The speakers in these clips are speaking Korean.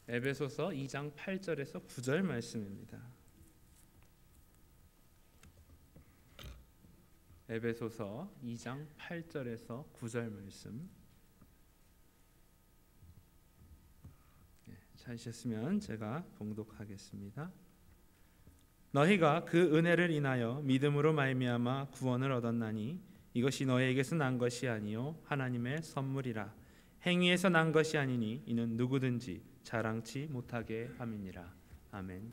에베소서 2장 8절에서 9절 말씀입니다. 에베소서 2장 8절에서 9절 말씀. 찾으셨으면 제가 봉독하겠습니다. 너희가 그 은혜를 인하여 믿음으로 말미암아 구원을 얻었나니 이것이 너희에게서 난 것이 아니요 하나님의 선물이라. 행위에서 난 것이 아니니 이는 누구든지 자랑치 못하게 함이니라. 아멘.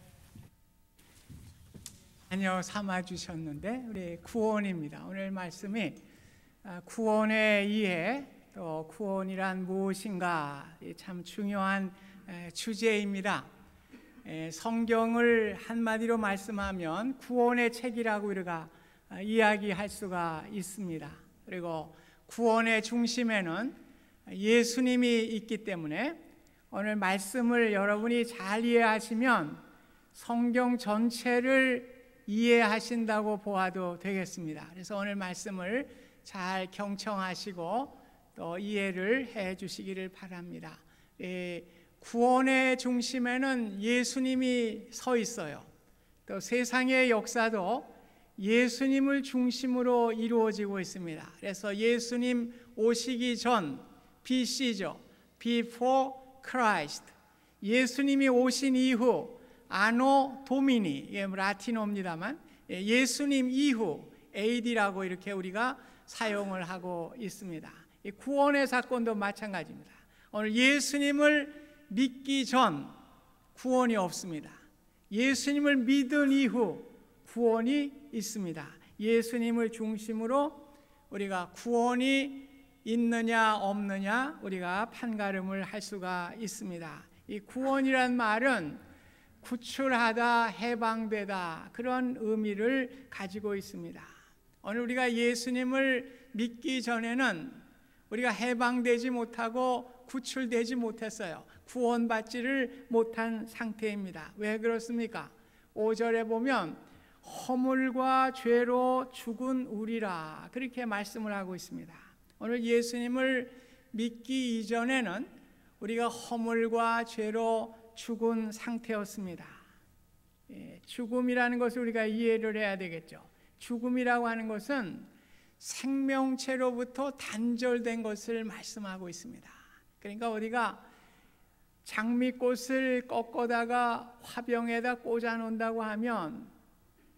자녀 삼아 주셨는데 우리 구원입니다. 오늘 말씀이 구원의 이해, 또 구원이란 무엇인가, 참 중요한 주제입니다. 성경을 한마디로 말씀하면 구원의 책이라고 우리가 이야기할 수가 있습니다. 그리고 구원의 중심에는 예수님이 있기 때문에 오늘 말씀을 여러분이 잘 이해하시면 성경 전체를 이해하신다고 보아도 되겠습니다. 그래서 오늘 말씀을 잘 경청하시고 또 이해를 해 주시기를 바랍니다. 구원의 중심에는 예수님이 서 있어요. 또 세상의 역사도 예수님을 중심으로 이루어지고 있습니다. 그래서 예수님 오시기 전 BC죠. Before Christ. 예수님이 오신 이후 아노 도미니, 라틴어입니다만 예수님 이후 AD라고 이렇게 우리가 사용을 하고 있습니다. 구원의 사건도 마찬가지입니다. 오늘 예수님을 믿기 전 구원이 없습니다. 예수님을 믿은 이후 구원이 있습니다. 예수님을 중심으로 우리가 구원이 있느냐 없느냐 우리가 판가름을 할 수가 있습니다. 이 구원이란 말은 구출하다, 해방되다, 그런 의미를 가지고 있습니다. 오늘 우리가 예수님을 믿기 전에는 우리가 해방되지 못하고 구출되지 못했어요. 구원받지를 못한 상태입니다. 왜 그렇습니까? 5절에 보면 허물과 죄로 죽은 우리라, 그렇게 말씀을 하고 있습니다. 오늘 예수님을 믿기 이전에는 우리가 허물과 죄로 죽은 상태였습니다. 죽음이라는 것을 우리가 이해를 해야 되겠죠. 죽음이라고 하는 것은 생명체로부터 단절된 것을 말씀하고 있습니다. 그러니까 우리가 장미꽃을 꺾어다가 화병에다 꽂아 놓는다고 하면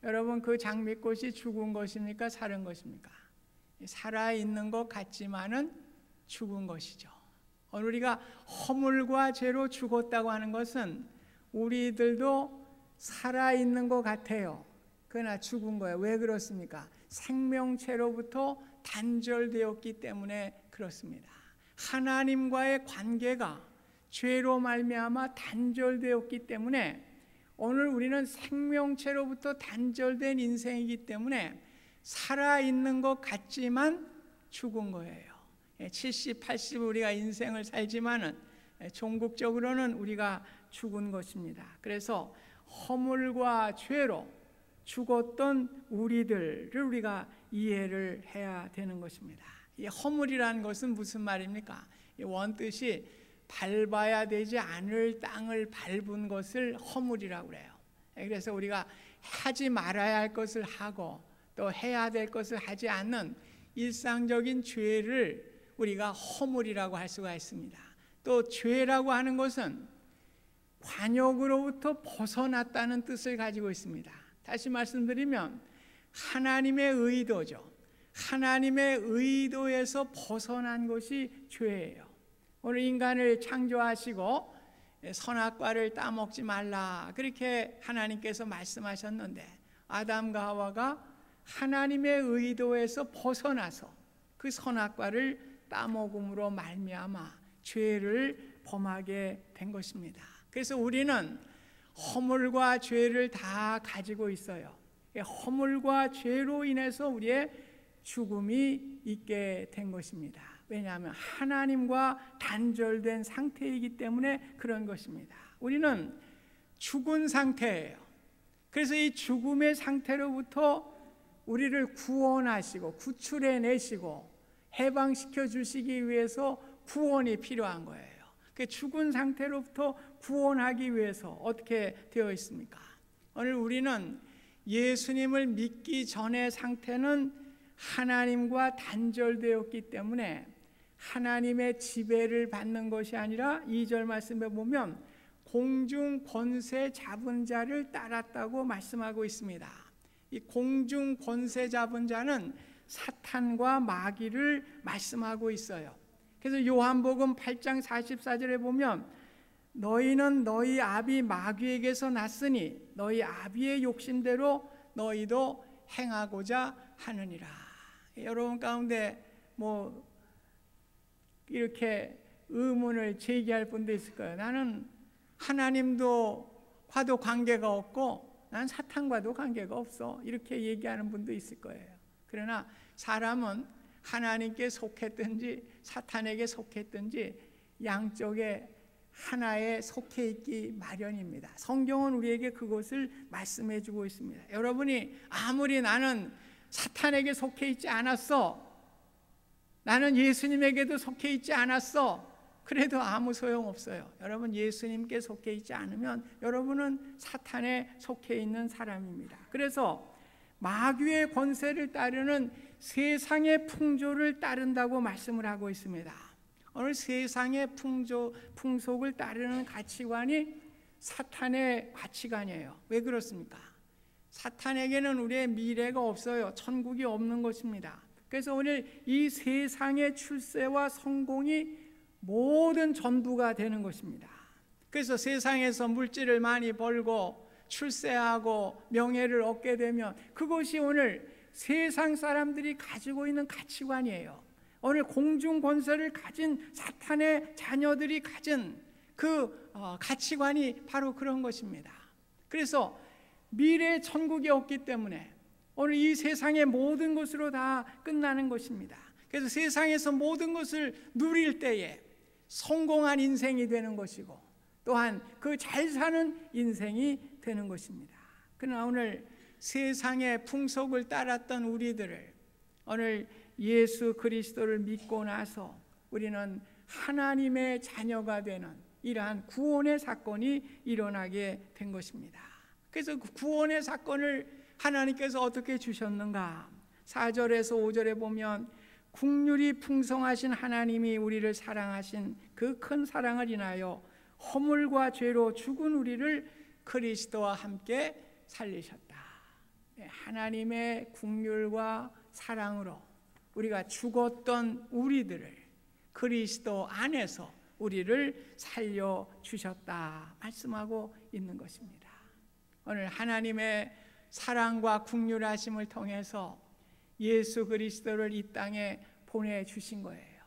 여러분, 그 장미꽃이 죽은 것입니까? 살은 것입니까? 살아있는 것 같지만은 죽은 것이죠. 오늘 우리가 허물과 죄로 죽었다고 하는 것은 우리들도 살아있는 것 같아요. 그러나 죽은 거예요. 왜 그렇습니까? 생명체로부터 단절되었기 때문에 그렇습니다. 하나님과의 관계가 죄로 말미암아 단절되었기 때문에 오늘 우리는 생명체로부터 단절된 인생이기 때문에 살아있는 것 같지만 죽은 거예요. 70, 80 우리가 인생을 살지만은 종국적으로는 우리가 죽은 것입니다. 그래서 허물과 죄로 죽었던 우리들을 우리가 이해를 해야 되는 것입니다. 이 허물이라는 것은 무슨 말입니까? 원뜻이 밟아야 되지 않을 땅을 밟은 것을 허물이라고 그래요. 그래서 우리가 하지 말아야 할 것을 하고 또 해야 될 것을 하지 않는 일상적인 죄를 우리가 허물이라고 할 수가 있습니다. 또 죄라고 하는 것은 관역으로부터 벗어났다는 뜻을 가지고 있습니다. 다시 말씀드리면 하나님의 의도죠. 하나님의 의도에서 벗어난 것이 죄예요. 오늘 인간을 창조하시고 선악과를 따먹지 말라, 그렇게 하나님께서 말씀하셨는데 아담과 하와가 하나님의 의도에서 벗어나서 그 선악과를 따먹음으로 말미암아 죄를 범하게 된 것입니다. 그래서 우리는 허물과 죄를 다 가지고 있어요. 허물과 죄로 인해서 우리의 죽음이 있게 된 것입니다. 왜냐하면 하나님과 단절된 상태이기 때문에 그런 것입니다. 우리는 죽은 상태예요. 그래서 이 죽음의 상태로부터 우리를 구원하시고 구출해 내시고 해방시켜 주시기 위해서 구원이 필요한 거예요. 그 죽은 상태로부터 구원하기 위해서 어떻게 되어 있습니까? 오늘 우리는 예수님을 믿기 전의 상태는 하나님과 단절되었기 때문에 하나님의 지배를 받는 것이 아니라 2절 말씀에 보면 공중 권세 잡은 자를 따랐다고 말씀하고 있습니다. 이 공중 권세 잡은 자는 사탄과 마귀를 말씀하고 있어요. 그래서 요한복음 8장 44절에 보면 너희는 너희 아비 마귀에게서 났으니 너희 아비의 욕심대로 너희도 행하고자 하느니라. 여러분 가운데 뭐 이렇게 의문을 제기할 분도 있을 거예요. 나는 하나님과도 관계가 없고 난 사탄과도 관계가 없어. 이렇게 얘기하는 분도 있을 거예요. 그러나 사람은 하나님께 속했든지 사탄에게 속했든지 양쪽에 하나에 속해 있기 마련입니다. 성경은 우리에게 그것을 말씀해 주고 있습니다. 여러분이 아무리 나는 사탄에게 속해 있지 않았어, 나는 예수님에게도 속해 있지 않았어, 그래도 아무 소용없어요. 여러분 예수님께 속해 있지 않으면 여러분은 사탄에 속해 있는 사람입니다. 그래서 마귀의 권세를 따르는 세상의 풍조를 따른다고 말씀을 하고 있습니다. 오늘 세상의 풍속을 따르는 가치관이 사탄의 가치관이에요. 왜 그렇습니까? 사탄에게는 우리의 미래가 없어요. 천국이 없는 것입니다. 그래서 오늘 이 세상의 출세와 성공이 모든 전부가 되는 것입니다. 그래서 세상에서 물질을 많이 벌고 출세하고 명예를 얻게 되면 그것이 오늘 세상 사람들이 가지고 있는 가치관이에요. 오늘 공중 권세를 가진 사탄의 자녀들이 가진 그 가치관이 바로 그런 것입니다. 그래서 미래의 천국이 없기 때문에 오늘 이 세상의 모든 것으로 다 끝나는 것입니다. 그래서 세상에서 모든 것을 누릴 때에 성공한 인생이 되는 것이고 또한 그 잘 사는 인생이 되는 것입니다. 그러나 오늘 세상의 풍속을 따랐던 우리들을 오늘 예수 그리스도를 믿고 나서 우리는 하나님의 자녀가 되는 이러한 구원의 사건이 일어나게 된 것입니다. 그래서 그 구원의 사건을 하나님께서 어떻게 주셨는가? 4절에서 5절에 보면 국률이 풍성하신 하나님이 우리를 사랑하신 그 큰 사랑을 인하여 허물과 죄로 죽은 우리를 그리스도와 함께 살리셨다. 하나님의 국률과 사랑으로 우리가 죽었던 우리들을 그리스도 안에서 우리를 살려주셨다 말씀하고 있는 것입니다. 오늘 하나님의 사랑과 국률하심을 통해서 예수 그리스도를 이 땅에 보내주신 거예요.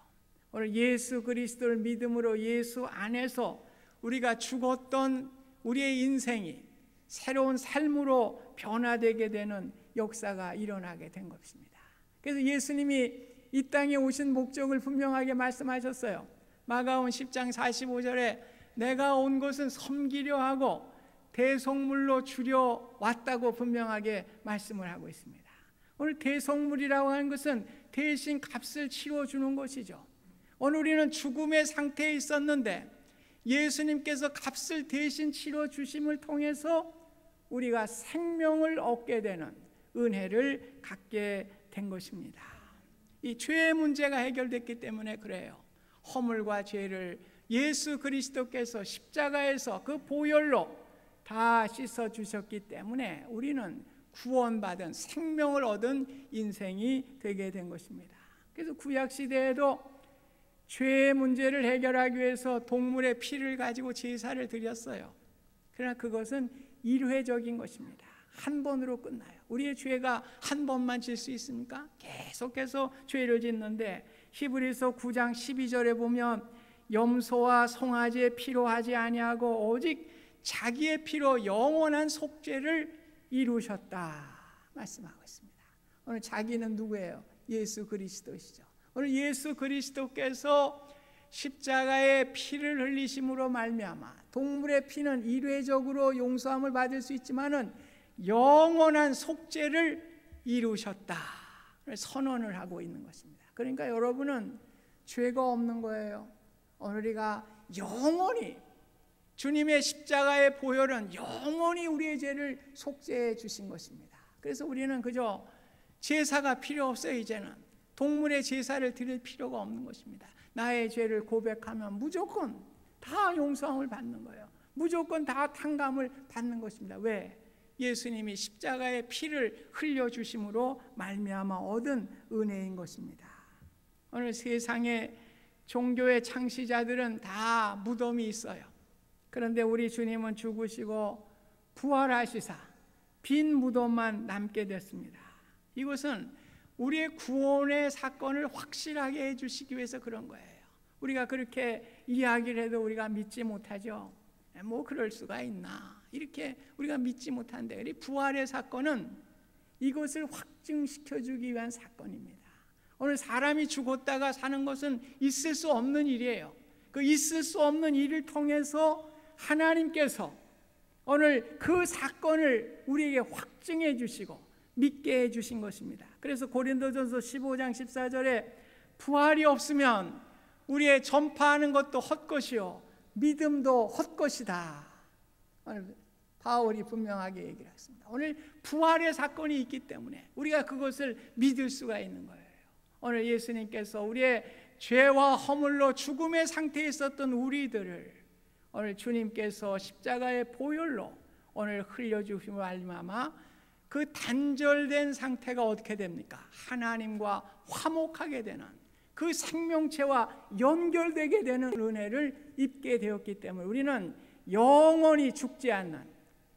오늘 예수 그리스도를 믿음으로 예수 안에서 우리가 죽었던 우리의 인생이 새로운 삶으로 변화되게 되는 역사가 일어나게 된 것입니다. 그래서 예수님이 이 땅에 오신 목적을 분명하게 말씀하셨어요. 마가복음 10장 45절에 내가 온 것은 섬기려 하고 대속물로 주려 왔다고 분명하게 말씀을 하고 있습니다. 오늘 대속물이라고 하는 것은 대신 값을 치러주는 것이죠. 오늘 우리는 죽음의 상태에 있었는데 예수님께서 값을 대신 치러주심을 통해서 우리가 생명을 얻게 되는 은혜를 갖게 된 것입니다. 이 죄의 문제가 해결됐기 때문에 그래요. 허물과 죄를 예수 그리스도께서 십자가에서 그 보혈로 다 씻어주셨기 때문에 우리는 구원받은 생명을 얻은 인생이 되게 된 것입니다. 그래서 구약시대에도 죄의 문제를 해결하기 위해서 동물의 피를 가지고 제사를 드렸어요. 그러나 그것은 일회적인 것입니다. 한 번으로 끝나요. 우리의 죄가 한 번만 질 수 있습니까? 계속해서 죄를 짓는데 히브리서 9장 12절에 보면 염소와 송아지의 피로 하지 아니하고 오직 자기의 피로 영원한 속죄를 이루셨다 말씀하고 있습니다. 오늘 자기는 누구예요? 예수 그리스도시죠. 오늘 예수 그리스도께서 십자가의 피를 흘리심으로 말미암아 동물의 피는 일회적으로 용서함을 받을 수 있지만은 영원한 속죄를 이루셨다 선언을 하고 있는 것입니다. 그러니까 여러분은 죄가 없는 거예요. 오늘 우리가 영원히 주님의 십자가의 보혈은 영원히 우리의 죄를 속죄해 주신 것입니다. 그래서 우리는 그저 제사가 필요 없어요. 이제는 동물의 제사를 드릴 필요가 없는 것입니다. 나의 죄를 고백하면 무조건 다 용서함을 받는 거예요. 무조건 다 탕감을 받는 것입니다. 왜? 예수님이 십자가의 피를 흘려주심으로 말미암아 얻은 은혜인 것입니다. 오늘 세상의 종교의 창시자들은 다 무덤이 있어요. 그런데 우리 주님은 죽으시고 부활하시사 빈 무덤만 남게 됐습니다. 이것은 우리의 구원의 사건을 확실하게 해주시기 위해서 그런 거예요. 우리가 그렇게 이야기를 해도 우리가 믿지 못하죠. 뭐 그럴 수가 있나, 이렇게 우리가 믿지 못한데, 이 부활의 사건은 이것을 확증시켜주기 위한 사건입니다. 오늘 사람이 죽었다가 사는 것은 있을 수 없는 일이에요. 그 있을 수 없는 일을 통해서 하나님께서 오늘 그 사건을 우리에게 확증해 주시고 믿게 해 주신 것입니다. 그래서 고린도전서 15장 14절에 부활이 없으면 우리의 전파하는 것도 헛것이요 믿음도 헛것이다. 오늘 바울이 분명하게 얘기를 했습니다. 오늘 부활의 사건이 있기 때문에 우리가 그것을 믿을 수가 있는 거예요. 오늘 예수님께서 우리의 죄와 허물로 죽음의 상태에 있었던 우리들을 오늘 주님께서 십자가의 보혈로 오늘 흘려주심을 알마마 그 단절된 상태가 어떻게 됩니까? 하나님과 화목하게 되는 그 생명체와 연결되게 되는 은혜를 입게 되었기 때문에 우리는 영원히 죽지 않는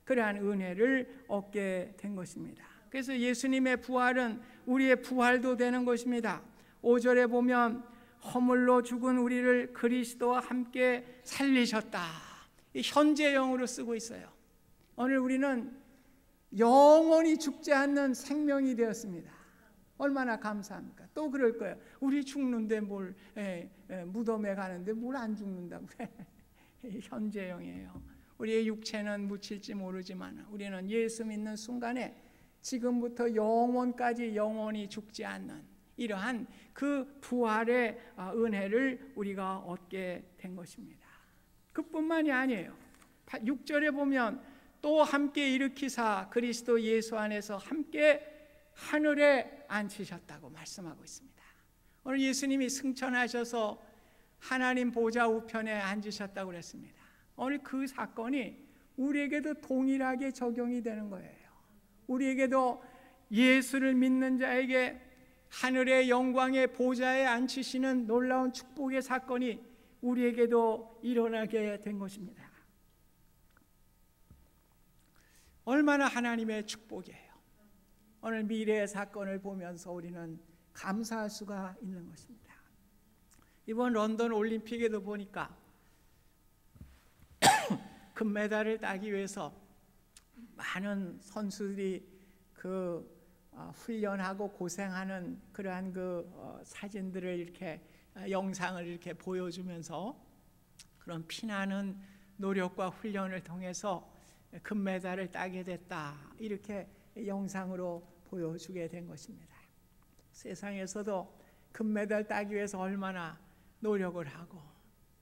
그러한 은혜를 얻게 된 것입니다. 그래서 예수님의 부활은 우리의 부활도 되는 것입니다. 5절에 보면 허물로 죽은 우리를 그리스도와 함께 살리셨다. 현재형으로 쓰고 있어요. 오늘 우리는 영원히 죽지 않는 생명이 되었습니다. 얼마나 감사합니까? 또 그럴 거예요. 우리 죽는데 뭘 무덤에 가는데 뭘 안 죽는다고 그래. 현재형이에요. 우리의 육체는 묻힐지 모르지만 우리는 예수 믿는 순간에 지금부터 영원까지 영원히 죽지 않는 이러한 그 부활의 은혜를 우리가 얻게 된 것입니다. 그뿐만이 아니에요. 6절에 보면 또 함께 일으키사 그리스도 예수 안에서 함께 하늘에 앉히셨다고 말씀하고 있습니다. 오늘 예수님이 승천하셔서 하나님 보좌 우편에 앉으셨다고 그랬습니다. 오늘 그 사건이 우리에게도 동일하게 적용이 되는 거예요. 우리에게도 예수를 믿는 자에게 하늘의 영광의 보좌에 앉히시는 놀라운 축복의 사건이 우리에게도 일어나게 된 것입니다. 얼마나 하나님의 축복이에요. 오늘 미래의 사건을 보면서 우리는 감사할 수가 있는 것입니다. 이번 런던 올림픽에도 보니까 금메달을 따기 위해서 많은 선수들이 훈련하고 고생하는 그러한 사진들을 이렇게 영상을 이렇게 보여주면서 그런 피나는 노력과 훈련을 통해서 금메달을 따게 됐다, 이렇게 영상으로 보여주게 된 것입니다. 세상에서도 금메달 따기 위해서 얼마나 노력을 하고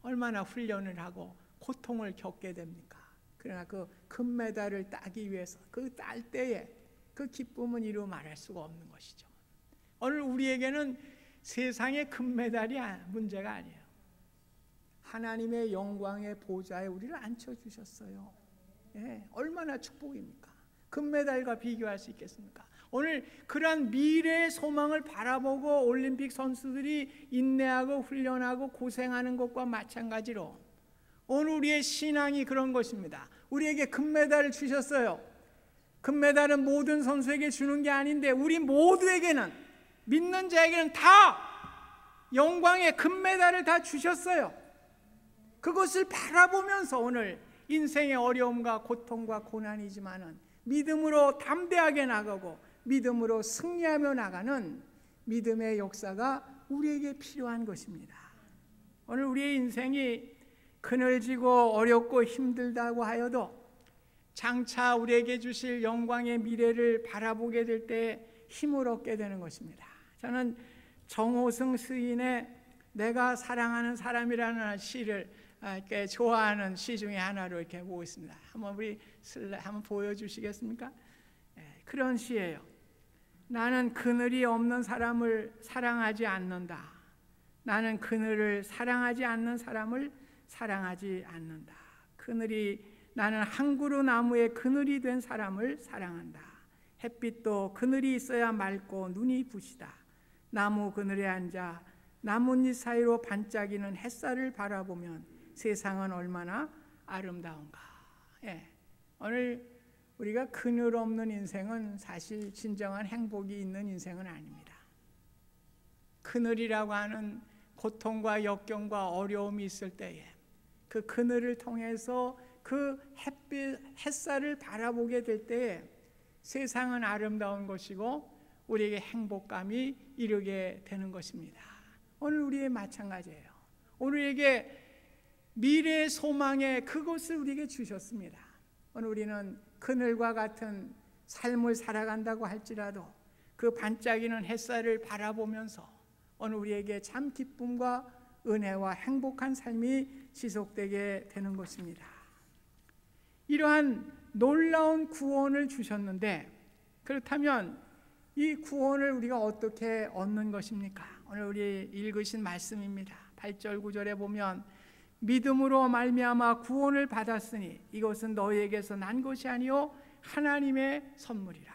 얼마나 훈련을 하고 고통을 겪게 됩니까? 그러나 그 금메달을 따기 위해서 그 딸 때에 그 기쁨은 이루 말할 수가 없는 것이죠. 오늘 우리에게는 세상의 금메달이 문제가 아니에요. 하나님의 영광의 보좌에 우리를 앉혀주셨어요. 얼마나 축복입니까? 금메달과 비교할 수 있겠습니까? 오늘 그러한 미래의 소망을 바라보고 올림픽 선수들이 인내하고 훈련하고 고생하는 것과 마찬가지로 오늘 우리의 신앙이 그런 것입니다. 우리에게 금메달을 주셨어요. 금메달은 모든 선수에게 주는 게 아닌데 우리 모두에게는, 믿는 자에게는 다 영광의 금메달을 다 주셨어요. 그것을 바라보면서 오늘 인생의 어려움과 고통과 고난이지만은 믿음으로 담대하게 나가고 믿음으로 승리하며 나가는 믿음의 역사가 우리에게 필요한 것입니다. 오늘 우리의 인생이 그늘지고 어렵고 힘들다고 하여도 장차 우리에게 주실 영광의 미래를 바라보게 될 때 힘을 얻게 되는 것입니다. 저는 정호승 시인의 내가 사랑하는 사람이라는 시를 이렇게 좋아하는 시 중에 하나로 이렇게 보고 있습니다. 한번 우리 한번 보여주시겠습니까? 그런 시예요. 나는 그늘이 없는 사람을 사랑하지 않는다. 나는 그늘을 사랑하지 않는 사람을 사랑하지 않는다. 나는 한 그루 나무의 그늘이 된 사람을 사랑한다. 햇빛도 그늘이 있어야 맑고 눈이 부시다. 나무 그늘에 앉아 나뭇잎 사이로 반짝이는 햇살을 바라보면 세상은 얼마나 아름다운가. 오늘 우리가 그늘 없는 인생은 사실 진정한 행복이 있는 인생은 아닙니다. 그늘이라고 하는 고통과 역경과 어려움이 있을 때에 그 그늘을 통해서 그 햇살을 바라보게 될 때에 세상은 아름다운 것이고 우리에게 행복감이 이르게 되는 것입니다. 오늘 우리의 마찬가지예요. 오늘 우리에게 미래의 소망의 그것을 우리에게 주셨습니다. 오늘 우리는 그늘과 같은 삶을 살아간다고 할지라도 그 반짝이는 햇살을 바라보면서 오늘 우리에게 참 기쁨과 은혜와 행복한 삶이 지속되게 되는 것입니다. 이러한 놀라운 구원을 주셨는데 그렇다면 이 구원을 우리가 어떻게 얻는 것입니까? 오늘 우리 읽으신 말씀입니다. 8절 9절에 보면 믿음으로 말미암아 구원을 받았으니 이것은 너희에게서 난 것이 아니요 하나님의 선물이라.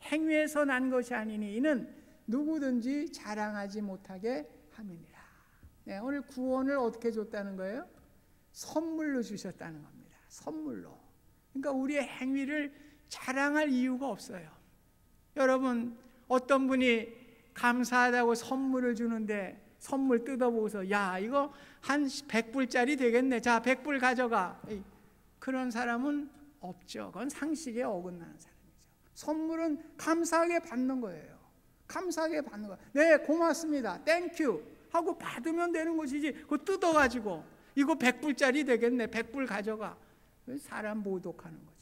행위에서 난 것이 아니니 이는 누구든지 자랑하지 못하게 함이니라. 오늘 구원을 어떻게 줬다는 거예요? 선물로 주셨다는 겁니다. 선물로. 그러니까 우리의 행위를 자랑할 이유가 없어요. 여러분, 어떤 분이 감사하다고 선물을 주는데 선물 뜯어보고서 야 이거 한 100불짜리 되겠네, 자 100불 가져가, 그런 사람은 없죠. 그건 상식에 어긋나는 사람이죠. 선물은 감사하게 받는 거예요. 감사하게 받는 거예요. 네 고맙습니다, 땡큐 하고 받으면 되는 것이지 그거 뜯어가지고 이거 100불짜리 되겠네, 100불 가져가, 사람 모독하는 거죠.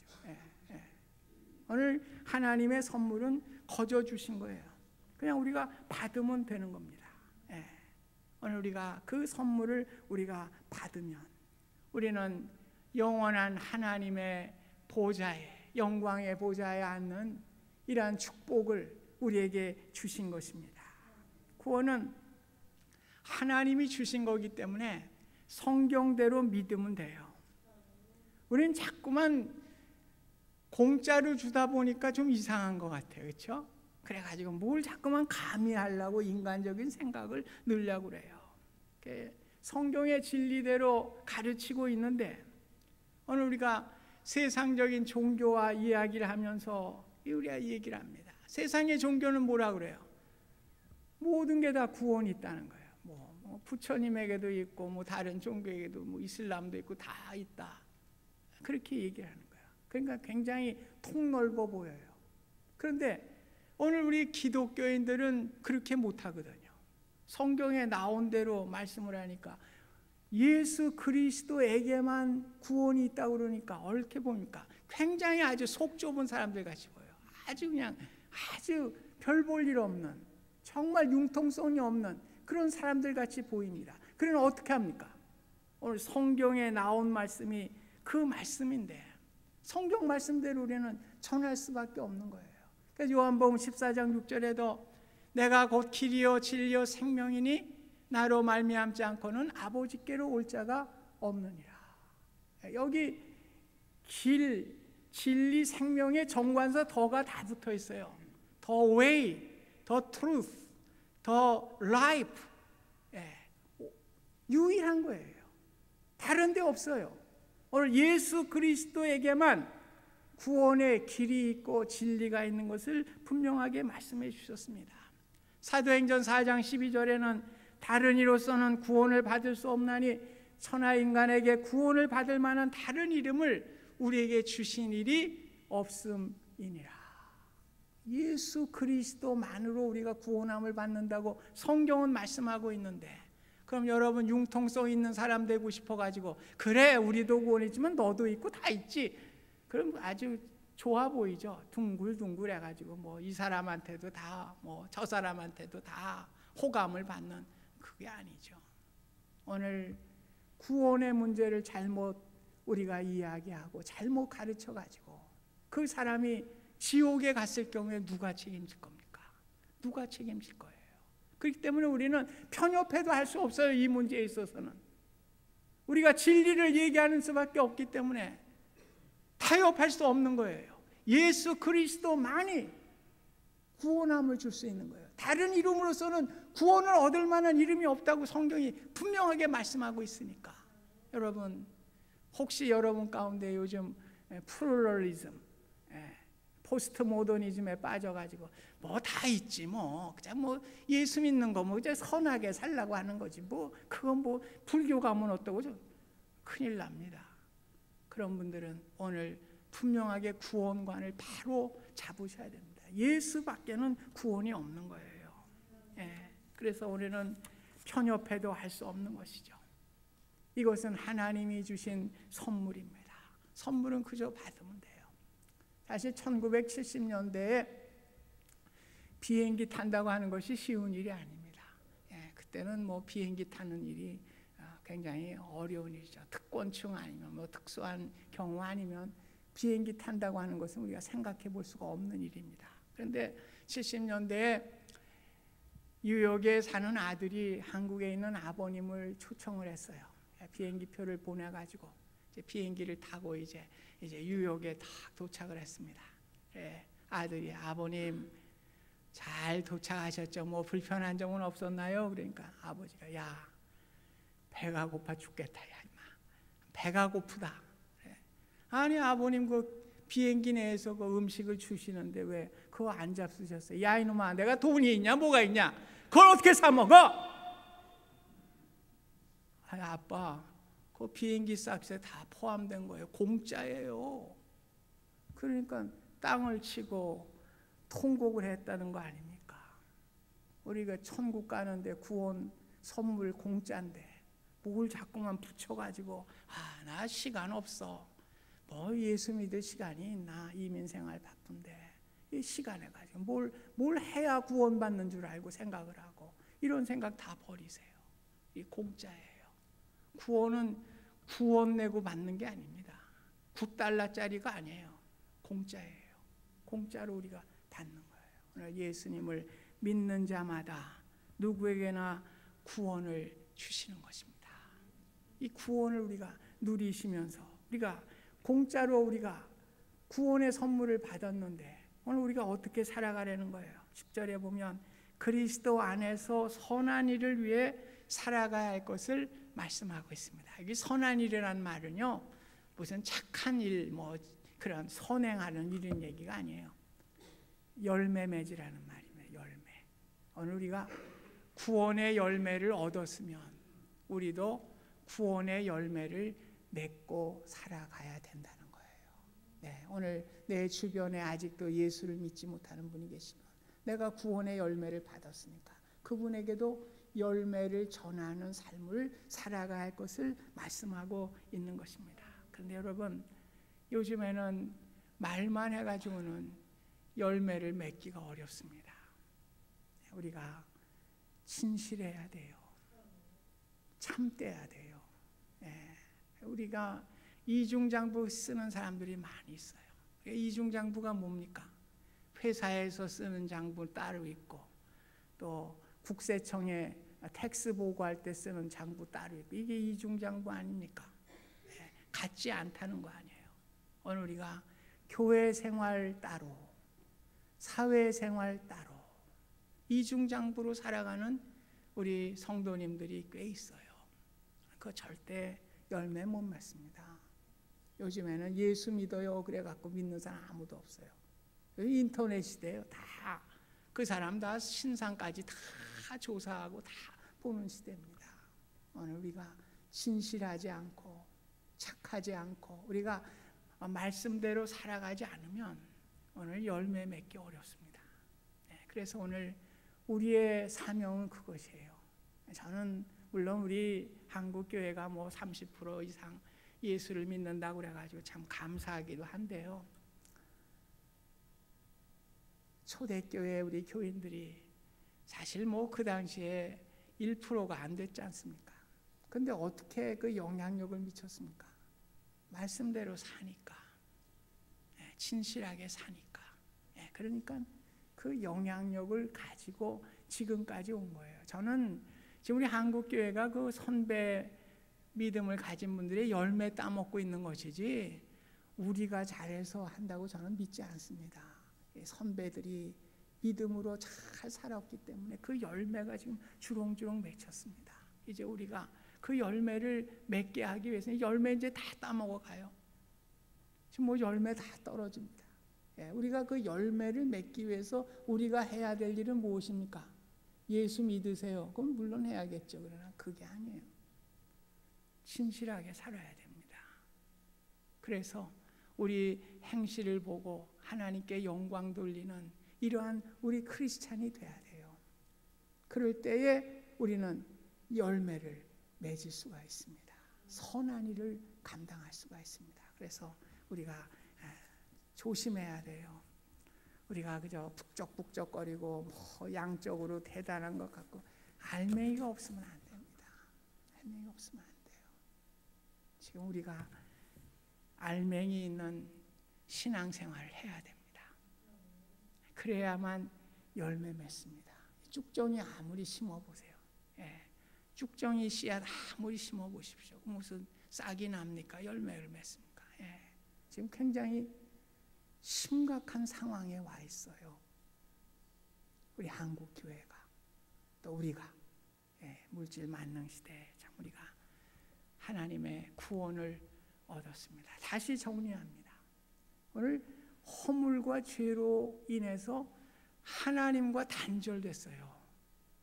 오늘 하나님의 선물은 거저 주신 거예요. 그냥 우리가 받으면 되는 겁니다. 오늘 우리가 그 선물을 우리가 받으면 우리는 영원한 하나님의 보좌에, 영광의 보좌에 앉는 이러한 축복을 우리에게 주신 것입니다. 구원은 하나님이 주신 거기 때문에 성경대로 믿으면 돼요. 우리는 자꾸만 공짜로 주다 보니까 좀 이상한 것 같아요. 그렇죠? 그래가지고 뭘 자꾸만 가미하려고 인간적인 생각을 넣으려고 그래요. 성경의 진리대로 가르치고 있는데 오늘 우리가 세상적인 종교와 이야기를 하면서 우리가 얘기를 합니다. 세상의 종교는 뭐라 그래요? 모든 게 다 구원이 있다는 거예요. 뭐 부처님에게도 있고 뭐 다른 종교에게도 뭐 이슬람도 있고 다 있다, 그렇게 얘기를 하는 거예요. 그러니까 굉장히 통넓어 보여요. 그런데 오늘 우리 기독교인들은 그렇게 못하거든요. 성경에 나온 대로 말씀을 하니까 예수 그리스도에게만 구원이 있다고 그러니까 어떻게 봅니까? 굉장히 아주 속 좁은 사람들 같이 보여요. 아주 그냥 아주 별 볼 일 없는, 정말 융통성이 없는 그런 사람들 같이 보입니다. 그러면 어떻게 합니까? 오늘 성경에 나온 말씀이 그 말씀인데 성경 말씀대로 우리는 전할 수밖에 없는 거예요. 그래서 요한복음 14장 6절에도 내가 곧 길이요 진리요 생명이니 나로 말미암지 않고는 아버지께로 올 자가 없느니라. 여기 길, 진리, 생명의 정관사 더가 다 붙어 있어요. The way, the truth, the life. 유일한 거예요. 다른 데 없어요. 오늘 예수 그리스도에게만 구원의 길이 있고 진리가 있는 것을 분명하게 말씀해 주셨습니다. 사도행전 4장 12절에는 다른 이로서는 구원을 받을 수 없나니 천하 인간에게 구원을 받을 만한 다른 이름을 우리에게 주신 일이 없음이니라. 예수 그리스도만으로 우리가 구원함을 받는다고 성경은 말씀하고 있는데, 그럼 여러분 융통성 있는 사람 되고 싶어가지고 그래 우리도 구원이지만 너도 있고 다 있지, 그럼 아주 좋아 보이죠. 둥글둥글 해가지고 뭐 이 사람한테도 다 뭐 저 사람한테도 다 호감을 받는, 그게 아니죠. 오늘 구원의 문제를 잘못 우리가 이야기하고 잘못 가르쳐 가지고 그 사람이 지옥에 갔을 경우에 누가 책임질 겁니까? 누가 책임질 거예요? 그렇기 때문에 우리는 편협해도 할 수 없어요. 이 문제에 있어서는 우리가 진리를 얘기하는 수밖에 없기 때문에 타협할 수 없는 거예요. 예수 그리스도만이 구원함을 줄 수 있는 거예요. 다른 이름으로서는 구원을 얻을 만한 이름이 없다고 성경이 분명하게 말씀하고 있으니까. 여러분, 혹시 여러분 가운데 요즘 플루럴리즘, 포스트 모더니즘에 빠져가지고 뭐 다 있지 뭐 그냥 뭐 예수 믿는 거 뭐 이제 선하게 살라고 하는 거지 뭐 그건 뭐 불교 가면 어떠고 큰일 납니다. 그런 분들은 오늘 분명하게 구원관을 바로 잡으셔야 됩니다. 예수밖에는 구원이 없는 거예요. 그래서 우리는 편협해도 할 수 없는 것이죠. 이것은 하나님이 주신 선물입니다. 선물은 그저 받으면 돼요. 사실 1970년대에 비행기 탄다고 하는 것이 쉬운 일이 아닙니다. 그때는 뭐 비행기 타는 일이 굉장히 어려운 일이죠. 특권층 아니면 뭐 특수한 경우 아니면 비행기 탄다고 하는 것은 우리가 생각해 볼 수가 없는 일입니다. 그런데 70년대에 뉴욕에 사는 아들이 한국에 있는 아버님을 초청을 했어요. 비행기 표를 보내가지고 이제 비행기를 타고 이제 뉴욕에 다 도착을 했습니다. 아들이 아버님 잘 도착하셨죠? 뭐 불편한 점은 없었나요? 그러니까 아버지가 야 배가 고파 죽겠다. 야 임마 배가 고프다. 아니 아버님 그 비행기 내에서 그 음식을 주시는데 왜 그거 안 잡수셨어요? 야 이놈아 내가 돈이 있냐 뭐가 있냐? 그걸 어떻게 사 먹어? 아니 아빠 그 비행기 값에 다 포함된 거예요. 공짜예요. 그러니까 땅을 치고 통곡을 했다는 거 아닙니까? 우리가 천국 가는데 구원 선물 공짜인데 뭘 자꾸만 붙여가지고 나 시간 없어. 뭐 예수 믿을 시간이 있나? 이민생활 바쁜데 이 시간에 가지고 뭘 해야 구원받는 줄 알고 생각을 하고 이런 생각 다 버리세요. 이 공짜예요. 구원은 구원 내고 받는 게 아닙니다. 9달러짜리가 아니에요. 공짜예요. 공짜로 우리가 받는 거예요. 오늘 예수님을 믿는 자마다 누구에게나 구원을 주시는 것입니다. 이 구원을 우리가 누리시면서 우리가 공짜로 우리가 구원의 선물을 받았는데 오늘 우리가 어떻게 살아가려는 거예요? 10절에 보면 그리스도 안에서 선한 일을 위해 살아가야 할 것을 말씀하고 있습니다. 여기 선한 일이라는 말은요 무슨 착한 일 뭐 그런 선행하는 이런 얘기가 아니에요. 열매 맺으라는 말입니다. 열매. 오늘 우리가 구원의 열매를 얻었으면 우리도 구원의 열매를 맺고 살아가야 된다는 거예요. 오늘 내 주변에 아직도 예수를 믿지 못하는 분이 계시면 내가 구원의 열매를 받았으니까 그분에게도 열매를 전하는 삶을 살아가야 할 것을 말씀하고 있는 것입니다. 그런데 여러분 요즘에는 말만 해가지고는 열매를 맺기가 어렵습니다. 우리가 진실해야 돼요. 참돼야 돼요. 우리가 이중장부 쓰는 사람들이 많이 있어요. 이중장부가 뭡니까? 회사에서 쓰는 장부 따로 있고 또 국세청에 텍스 보고할 때 쓰는 장부 따로 있고 이게 이중장부 아닙니까? 같지 않다는 거 아니에요. 오늘 우리가 교회 생활 따로 사회 생활 따로 이중장부로 살아가는 우리 성도님들이 꽤 있어요. 그거 절대 열매 못 맺습니다. 요즘에는 예수 믿어요 그래갖고 믿는 사람 아무도 없어요. 인터넷 시대예요. 다 그 사람 다 신상까지 다 조사하고 다 보는 시대입니다. 오늘 우리가 진실하지 않고 착하지 않고 우리가 말씀대로 살아가지 않으면 오늘 열매 맺기 어렵습니다. 그래서 오늘 우리의 사명은 그것이에요. 저는 물론 우리 한국 교회가 뭐 30% 이상 예수를 믿는다고 그래가지고 참 감사하기도 한데요. 초대교회 우리 교인들이 사실 뭐 그 당시에 1%가 안 됐지 않습니까? 근데 어떻게 그 영향력을 미쳤습니까? 말씀대로 사니까, 진실하게 사니까. 그러니까 그 영향력을 가지고 지금까지 온 거예요. 저는 지금 우리 한국교회가 그 선배 믿음을 가진 분들의 열매 따먹고 있는 것이지 우리가 잘해서 한다고 저는 믿지 않습니다. 선배들이 믿음으로 잘 살았기 때문에 그 열매가 지금 주렁주렁 맺혔습니다. 이제 우리가 그 열매를 맺게 하기 위해서 열매 이제 다 따먹어 가요. 지금 뭐 열매 다 떨어집니다. 우리가 그 열매를 맺기 위해서 우리가 해야 될 일은 무엇입니까? 예수 믿으세요. 그럼 물론 해야겠죠. 그러나 그게 아니에요. 진실하게 살아야 됩니다. 그래서 우리 행실을 보고 하나님께 영광 돌리는 이러한 우리 크리스찬이 돼야 돼요. 그럴 때에 우리는 열매를 맺을 수가 있습니다. 선한 일을 감당할 수가 있습니다. 그래서 우리가 조심해야 돼요. 우리가 그저 북적북적거리고 뭐 양적으로 대단한 것 같고 알맹이가 없으면 안 됩니다. 알맹이가 없으면 안 돼요. 지금 우리가 알맹이 있는 신앙생활을 해야 됩니다. 그래야만 열매 맺습니다. 쭉정이 아무리 심어보세요. 쭉정이 씨앗 아무리 심어보십시오. 무슨 싹이 납니까? 열매를 맺습니까? 지금 굉장히 심각한 상황에 와 있어요. 우리 한국 교회가 또 우리가 물질 만능 시대에 참 우리가 하나님의 구원을 얻었습니다. 다시 정리합니다. 오늘 허물과 죄로 인해서 하나님과 단절됐어요.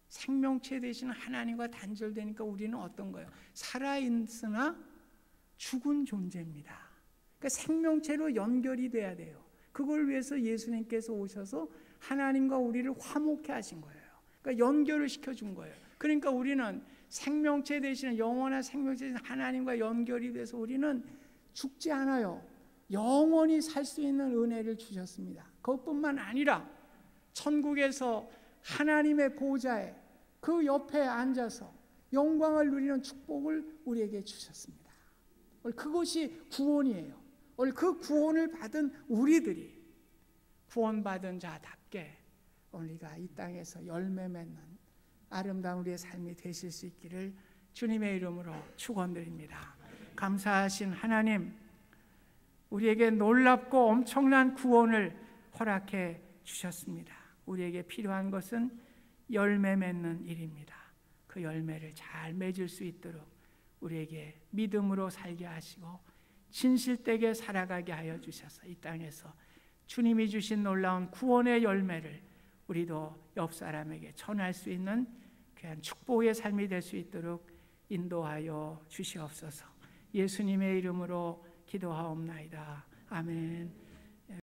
생명체 되시는 하나님과 단절되니까 우리는 어떤 거예요? 살아있으나 죽은 존재입니다. 그러니까 생명체로 연결이 돼야 돼요. 그걸 위해서 예수님께서 오셔서 하나님과 우리를 화목케 하신 거예요. 그러니까 연결을 시켜준 거예요. 그러니까 우리는 생명체 되시는 영원한 생명체 되시는 하나님과 연결이 돼서 우리는 죽지 않아요. 영원히 살 수 있는 은혜를 주셨습니다. 그것뿐만 아니라 천국에서 하나님의 보좌에 그 옆에 앉아서 영광을 누리는 축복을 우리에게 주셨습니다. 그것이 구원이에요. 그 구원을 받은 우리들이 구원받은 자답게 우리가 이 땅에서 열매 맺는 아름다운 우리의 삶이 되실 수 있기를 주님의 이름으로 축원드립니다. 감사하신 하나님, 우리에게 놀랍고 엄청난 구원을 허락해 주셨습니다. 우리에게 필요한 것은 열매 맺는 일입니다. 그 열매를 잘 맺을 수 있도록 우리에게 믿음으로 살게 하시고 진실되게 살아가게 하여 주셔서 이 땅에서 주님이 주신 놀라운 구원의 열매를 우리도 옆 사람에게 전할 수 있는 귀한 축복의 삶이 될 수 있도록 인도하여 주시옵소서. 예수님의 이름으로 기도하옵나이다. 아멘.